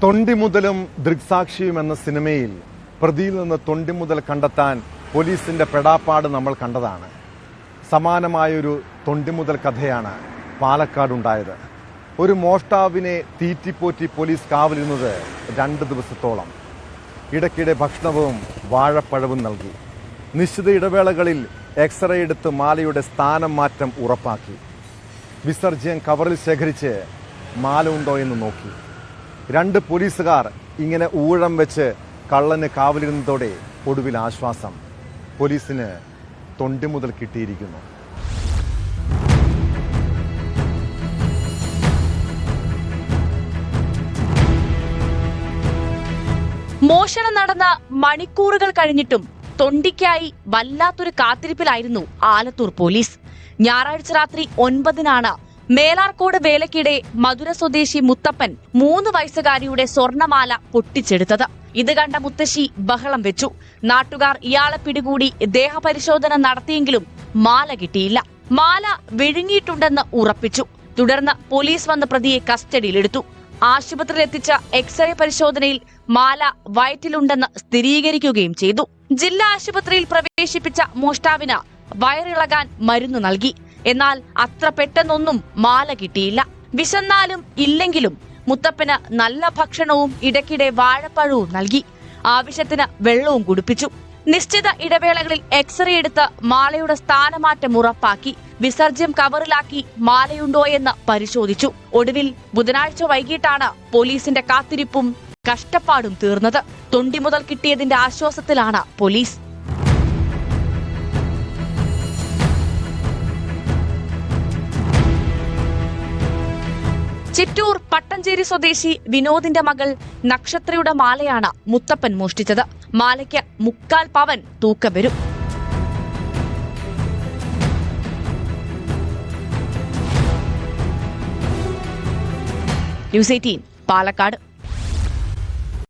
തൊണ്ടിമുതലും ദൃക്സാക്ഷിയും എന്ന സിനിമയിൽ പ്രതിയിൽ നിന്ന് തൊണ്ടിമുതൽ കണ്ടെത്താൻ പോലീസിന്റെ പെടാപ്പാട് നമ്മൾ കണ്ടതാണ്. സമാനമായൊരു തൊണ്ടിമുതൽ കഥയാണ് പാലക്കാടുണ്ടായത്. ഒരു മോഷ്ടാവിനെ തീറ്റിപ്പോറ്റി പോലീസ് കാവലിരുന്നത് 2 ദിവസത്തോളം. ഇടയ്ക്കിടെ ഭക്ഷണവും വാഴപ്പഴവും നൽകി. നിശ്ചിത ഇടവേളകളിൽ എക്സ്റേ എടുത്ത് മാലയുടെ സ്ഥാനം മാറ്റം ഉറപ്പാക്കി. വിസർജ്യം കവറിൽ ശേഖരിച്ച് മാല ഉണ്ടോ എന്ന് നോക്കി. 2 പോലീസുകാർ ഇങ്ങനെ ഊഴം വെച്ച് കള്ളന് കാവലിരുന്നതോടെ ഒടുവിൽ ആശ്വാസം. പോലീസിന് തൊണ്ടിമുതൽ കിട്ടിയിരിക്കുന്നു. മോഷണം നടന്ന മണിക്കൂറുകൾ കഴിഞ്ഞിട്ടും തൊണ്ടിക്കായി വല്ലാത്തൊരു കാത്തിരിപ്പിലായിരുന്നു ആലത്തൂർ പോലീസ്. ഞായറാഴ്ച രാത്രി 9-നാണ് മേലാർക്കോട് വേലയ്ക്കിടെ മധുര സ്വദേശി മുത്തപ്പൻ 3 വയസ്സുകാരിയുടെ സ്വർണമാല പൊട്ടിച്ചെടുത്തത്. ഇത് കണ്ട മുത്തശ്ശി ബഹളം വെച്ചു. നാട്ടുകാർ ഇയാളെ പിടികൂടി ദേഹപരിശോധന നടത്തിയെങ്കിലും മാല കിട്ടിയില്ല. മാല വിഴുങ്ങിയിട്ടുണ്ടെന്ന് ഉറപ്പിച്ചു. തുടർന്ന് പോലീസ് വന്ന് പ്രതിയെ കസ്റ്റഡിയിലെടുത്തു. ആശുപത്രിയിൽ എത്തിച്ച എക്സ്റേ പരിശോധനയിൽ മാല വയറ്റിലുണ്ടെന്ന് സ്ഥിരീകരിക്കുകയും ചെയ്തു. ജില്ലാ ആശുപത്രിയിൽ പ്രവേശിപ്പിച്ച മോഷ്ടാവിന് വയറിളകാൻ മരുന്ന് നൽകി. എന്നാൽ അത്ര പെട്ടെന്നൊന്നും മാല കിട്ടിയില്ല. വിശന്നാലും ഇല്ലെങ്കിലും മുത്തപ്പന് നല്ല ഭക്ഷണവും ഇടയ്ക്കിടെ വാഴപ്പഴവും നൽകി. ആവശ്യത്തിന് വെള്ളവും കുടിപ്പിച്ചു. നിശ്ചിത ഇടവേളകളിൽ എക്സ്റേ എടുത്ത് മാലയുടെ സ്ഥാനമാറ്റം ഉറപ്പാക്കി. വിസർജ്യം കവറിലാക്കി മാലയുണ്ടോയെന്ന് പരിശോധിച്ചു. ഒടുവിൽ ബുധനാഴ്ച വൈകിട്ടാണ് പോലീസിന്റെ കാത്തിരിപ്പും കഷ്ടപ്പാടും തീർന്നത്. തൊണ്ടിമുതൽ കിട്ടിയതിന്റെ ആശ്വാസത്തിലാണ് പോലീസ്. ചിറ്റൂർ പട്ടഞ്ചേരി സ്വദേശി വിനോദിന്റെ മകൾ നക്ഷത്രയുടെ മാലയാണ് മുത്തപ്പൻ മോഷ്ടിച്ചത്. മാലയ്ക്ക് 3/4 പവൻ തൂക്കം വരും. ന്യൂസ് 18 പാലക്കാട്.